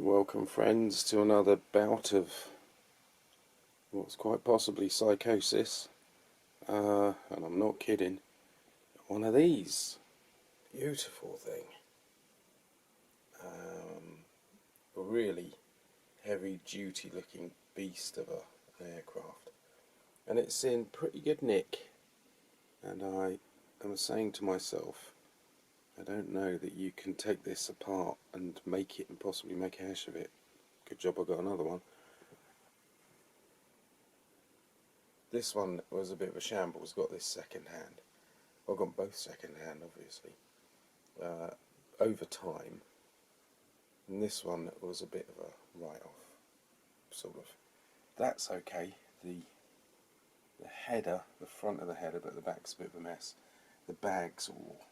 Welcome friends to another bout of what's quite possibly psychosis, and I'm not kidding. One of these, beautiful thing, a really heavy duty looking beast of an aircraft, and it's in pretty good nick, and I am saying to myself, I don't know that you can take this apart and make it and possibly make a hash of it. Good job I got another one. This one was a bit of a shambles, got this second hand. Well, I got both second hand obviously, over time, and this one was a bit of a write-off, sort of. That's okay, the header, the front of the header, but the back's a bit of a mess. The bag's all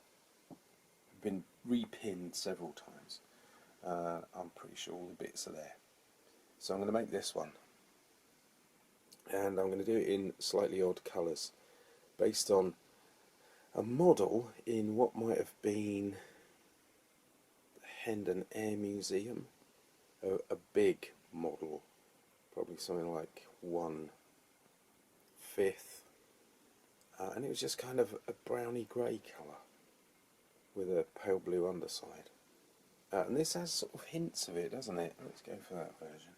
been repinned several times. I'm pretty sure all the bits are there. So I'm going to make this one, and I'm going to do it in slightly odd colours, based on a model in what might have been the Hendon Air Museum, a big model, probably something like 1/5, and it was just kind of a browny grey colour with a pale blue underside. And this has sort of hints of it, doesn't it? Let's go for that version.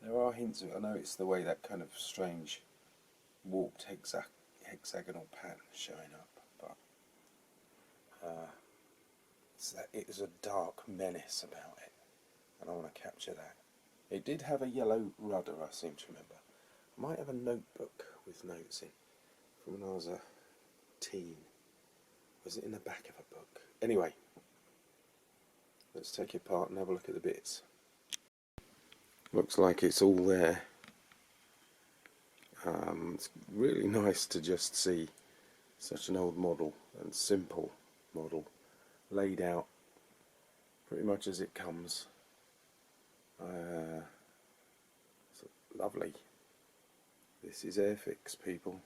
There are hints of it. I know it's the way that kind of strange warped hexagonal pattern showing up, but it is a dark menace about it, and I want to capture that. It did have a yellow rudder, I seem to remember. I might have a notebook with notes in from when I was a teen. Was it in the back of a book? Anyway, let's take it apart and have a look at the bits. Looks like it's all there. It's really nice to just see such an old model and simple model laid out pretty much as it comes. It's lovely. This is Airfix, people,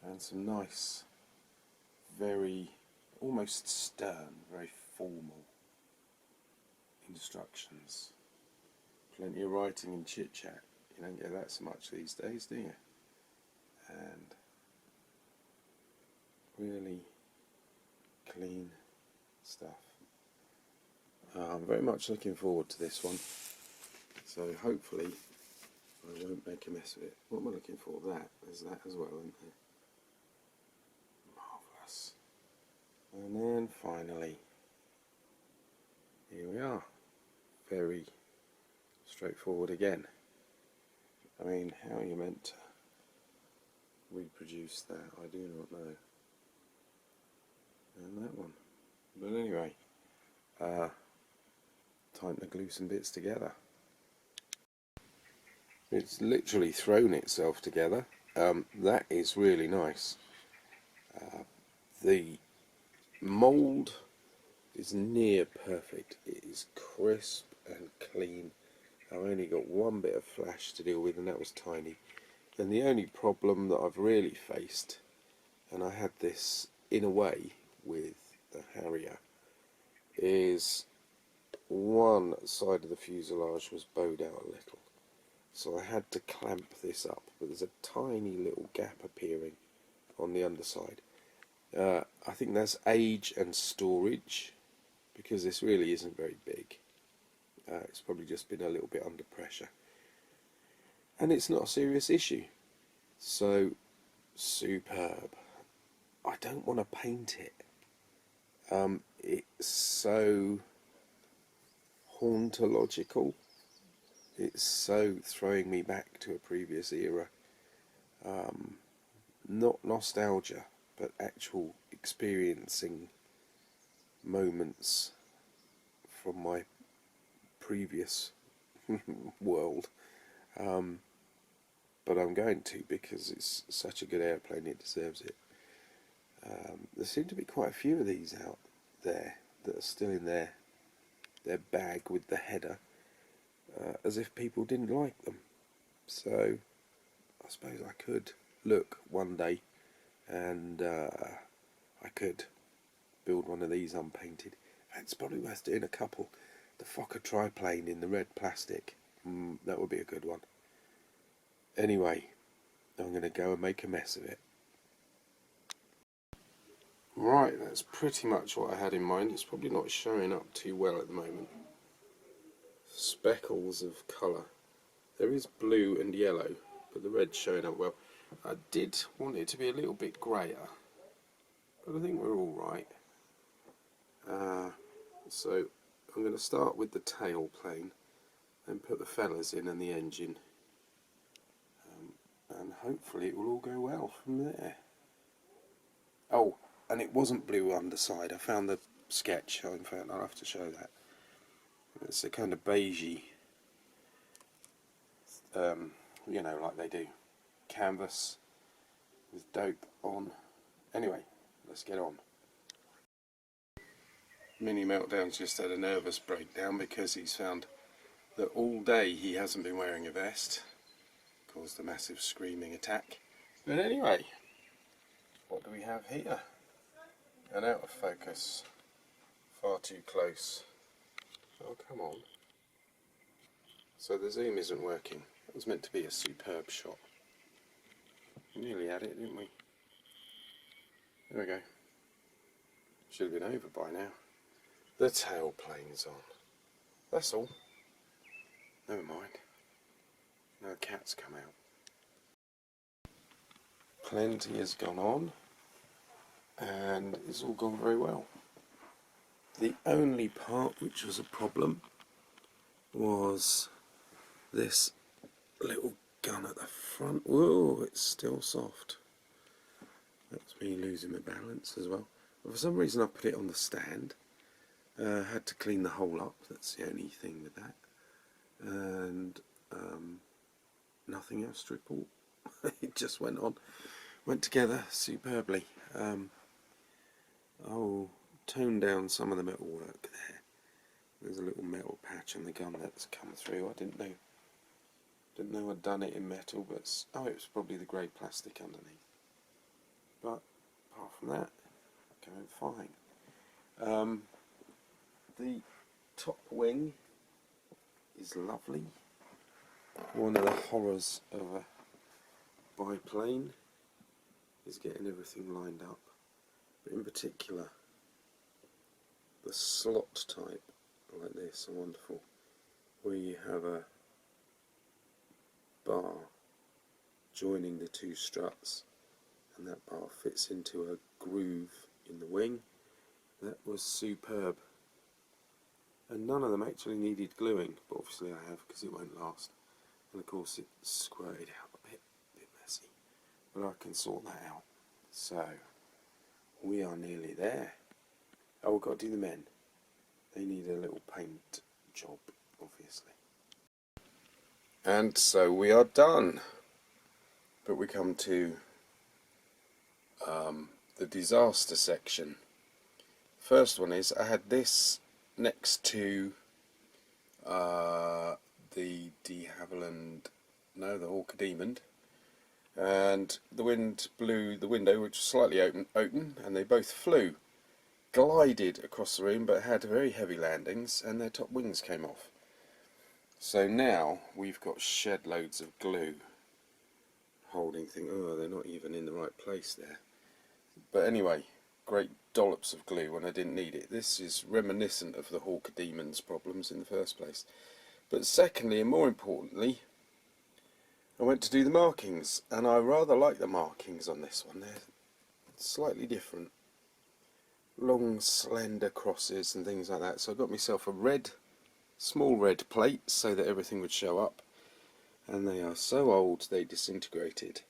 and some nice, very almost stern, very formal instructions. Plenty of writing and chit chat. You don't get that so much these days, do you? And really clean stuff. I'm very much looking forward to this one, so hopefully I won't make a mess of it. What am I looking for? There's that as well, isn't there? Marvellous. And then finally, here we are. Very straightforward again. I mean, how are you meant to reproduce that? I do not know. And that one. But anyway, time to glue some bits together. It's literally thrown itself together. That is really nice. The mould is near perfect. It is crisp and clean. I've only got one bit of flash to deal with, and that was tiny. And the only problem that I've really faced, and I had this in a way with the Harrier, is one side of the fuselage was bowed out a little. So I had to clamp this up, but there's a tiny little gap appearing on the underside. I think that's age and storage, because this really isn't very big. It's probably just been a little bit under pressure, and it's not a serious issue, so superb. I don't want to paint it. It's so hauntological. It's so throwing me back to a previous era. Not nostalgia, but actual experiencing moments from my previous world, but I'm going to, because it's such a good airplane, it deserves it. There seem to be quite a few of these out there that are still in their bag with the header, as if people didn't like them. So I suppose I could look one day and I could build one of these unpainted. It's probably worth doing a couple. the Fokker triplane in the red plastic. That would be a good one. Anyway, I'm going to go and make a mess of it. Right, that's pretty much what I had in mind. It's probably not showing up too well at the moment. Speckles of colour. There is blue and yellow, but the red's showing up well. I did want it to be a little bit greyer, but I think we're all right. So I'm going to start with the tail plane, then put the feathers in and the engine, and hopefully it will all go well from there. Oh, and it wasn't blue underside. I found the sketch. In fact, I'll have to show that. It's a kind of beigey, you know, like they do, canvas with dope on. Anyway, let's get on. Mini Meltdown's just had a nervous breakdown because he's found that all day he hasn't been wearing a vest. Caused a massive screaming attack. But anyway, what do we have here? And out of focus. Far too close. Oh, come on. So the zoom isn't working. It was meant to be a superb shot. Nearly had it, didn't we? There we go. Should have been over by now. The tail plane's on. That's all. Never mind. No cat's come out. Plenty has gone on, and it's all gone very well. The only part which was a problem was this little gun at the front. Whoa, it's still soft. That's me losing my balance as well. But for some reason I put it on the stand. Had to clean the hole up, that's the only thing with that. And nothing else to report. It just went together superbly. I'll tone down some of the metal work there. There's a little metal patch on the gun that's come through. I didn't know I'd done it in metal, but oh, it was probably the grey plastic underneath. But apart from that, going fine. The top wing is lovely. One of the horrors of a biplane is getting everything lined up, but in particular the slot type like this are wonderful, where you have a bar joining the two struts and that bar fits into a groove in the wing. That was superb, and none of them actually needed gluing, but obviously I have because it won't last. And of course it squirted out a bit messy, but I can sort that out. So we are nearly there. Oh, we've got to do the men. They need a little paint job, obviously. And so we are done. But we come to the disaster section. First one is I had this next to the de Havilland, no, the Hawker Demon, and the wind blew the window, which was slightly open, and they both flew, glided across the room, but had very heavy landings, and their top wings came off. So now we've got shed loads of glue holding things. Oh, they're not even in the right place there. But anyway, great dollops of glue when I didn't need it. This is reminiscent of the Hawker Demon's problems in the first place. But secondly, and more importantly, I went to do the markings, and I rather like the markings on this one. They're slightly different. Long, slender crosses and things like that. So I got myself a small red plate so that everything would show up. And they are so old they disintegrated.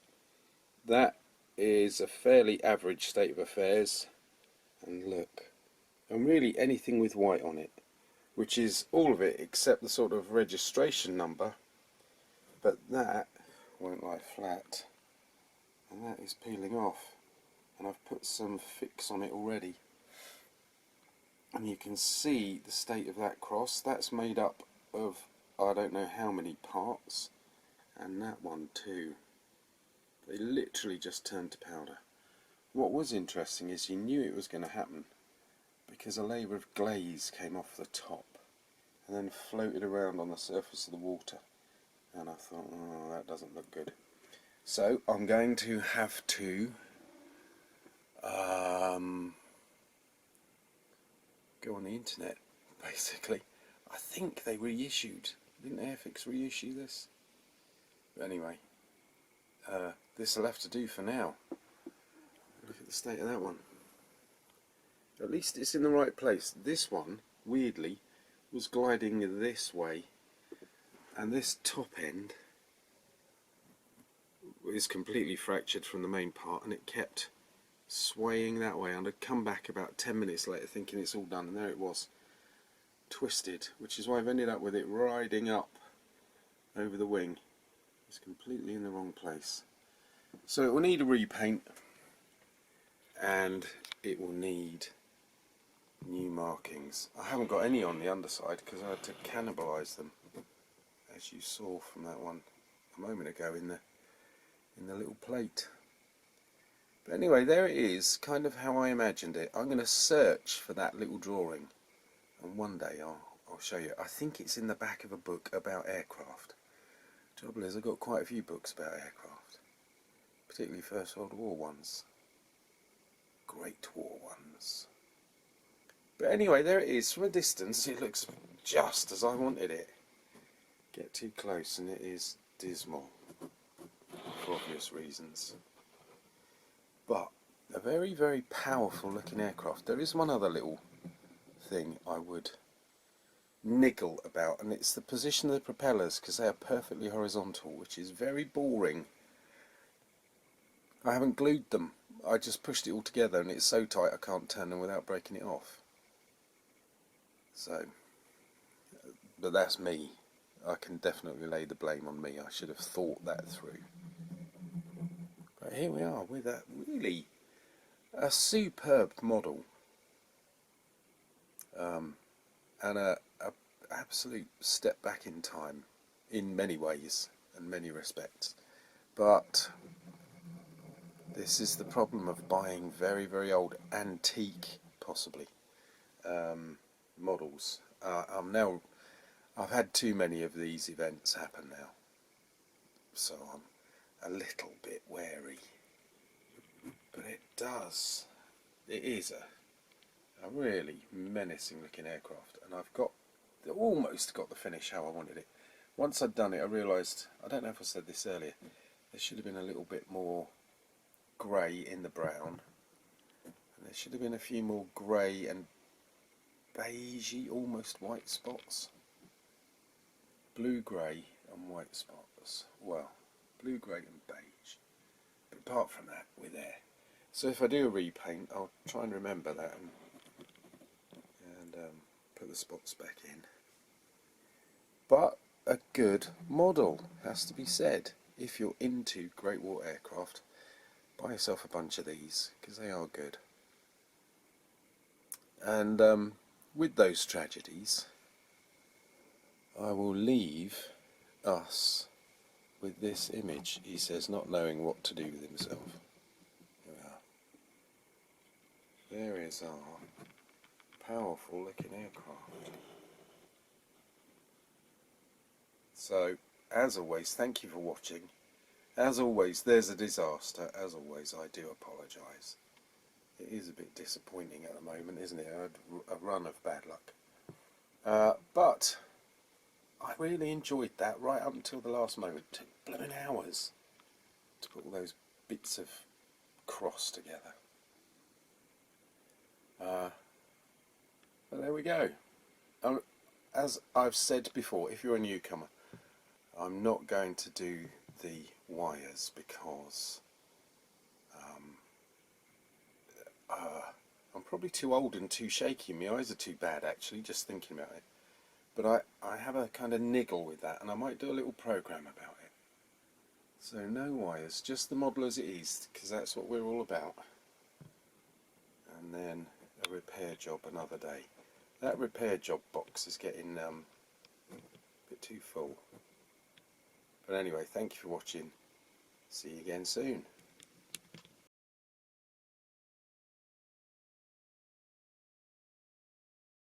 That is a fairly average state of affairs. And look, and really anything with white on it, which is all of it except the sort of registration number, but that won't lie flat, and that is peeling off, and I've put some fix on it already, and you can see the state of that cross. That's made up of I don't know how many parts, and that one too. They literally just turned to powder. What was interesting is you knew it was going to happen because a layer of glaze came off the top, and then floated around on the surface of the water. And I thought, oh, that doesn't look good. So I'm going to have to go on the internet, basically. I think they reissued. Didn't Airfix reissue this? But anyway, this will have to do for now. Look at the state of that one. At least it's in the right place. This one, weirdly, was gliding this way, and this top end is completely fractured from the main part, and it kept swaying that way. And I'd come back about 10 minutes later thinking it's all done, and there it was, twisted, which is why I've ended up with it riding up over the wing. It's completely in the wrong place. So it will need a repaint, and it will need new markings. I haven't got any on the underside because I had to cannibalise them, as you saw from that one a moment ago in the little plate. But anyway, there it is, kind of how I imagined it. I'm going to search for that little drawing, and one day I'll show you. I think it's in the back of a book about aircraft. Trouble is, I've got quite a few books about aircraft, particularly First World War ones, Great War ones. But anyway, there it is. From a distance, it looks just as I wanted it. Get too close and it is dismal, for obvious reasons. But a very, very powerful looking aircraft. There is one other little thing I would niggle about, and it's the position of the propellers, because they are perfectly horizontal, which is very boring. I haven't glued them. I just pushed it all together, and it's so tight I can't turn them without breaking it off. So, but that's me. I can definitely lay the blame on me. I should have thought that through. But here we are with a really superb model, and a absolute step back in time in many ways and many respects. But this is the problem of buying very, very old, antique, possibly, models. I've had too many of these events happen now, so I'm a little bit wary. But it is a really menacing looking aircraft, and I've almost got the finish how I wanted it. Once I'd done it, I realised, I don't know if I said this earlier, there should have been a little bit more grey in the brown, and there should have been a few more grey and beigey, almost white spots. Blue, grey and white spots. Well, blue, grey and beige. But apart from that, we're there. So if I do a repaint, I'll try and remember that and put the spots back in. But a good model, has to be said. If you're into Great War aircraft, buy yourself a bunch of these, because they are good. And with those tragedies, I will leave us with this image. He says, not knowing what to do with himself. Here we are. There is our powerful looking aircraft. So, as always, thank you for watching. As always, there's a disaster. As always, I do apologise. It is a bit disappointing at the moment, isn't it? I had a run of bad luck. But I really enjoyed that right up until the last moment. It took blooming hours to put all those bits of cross together. But there we go. As I've said before, if you're a newcomer, I'm not going to do the wires because I'm probably too old and too shaky. My eyes are too bad, actually, just thinking about it. But I have a kind of niggle with that, and I might do a little program about it. So no wires, just the model as it is, because that's what we're all about. And then a repair job another day. That repair job box is getting a bit too full. But anyway, thank you for watching. See you again soon.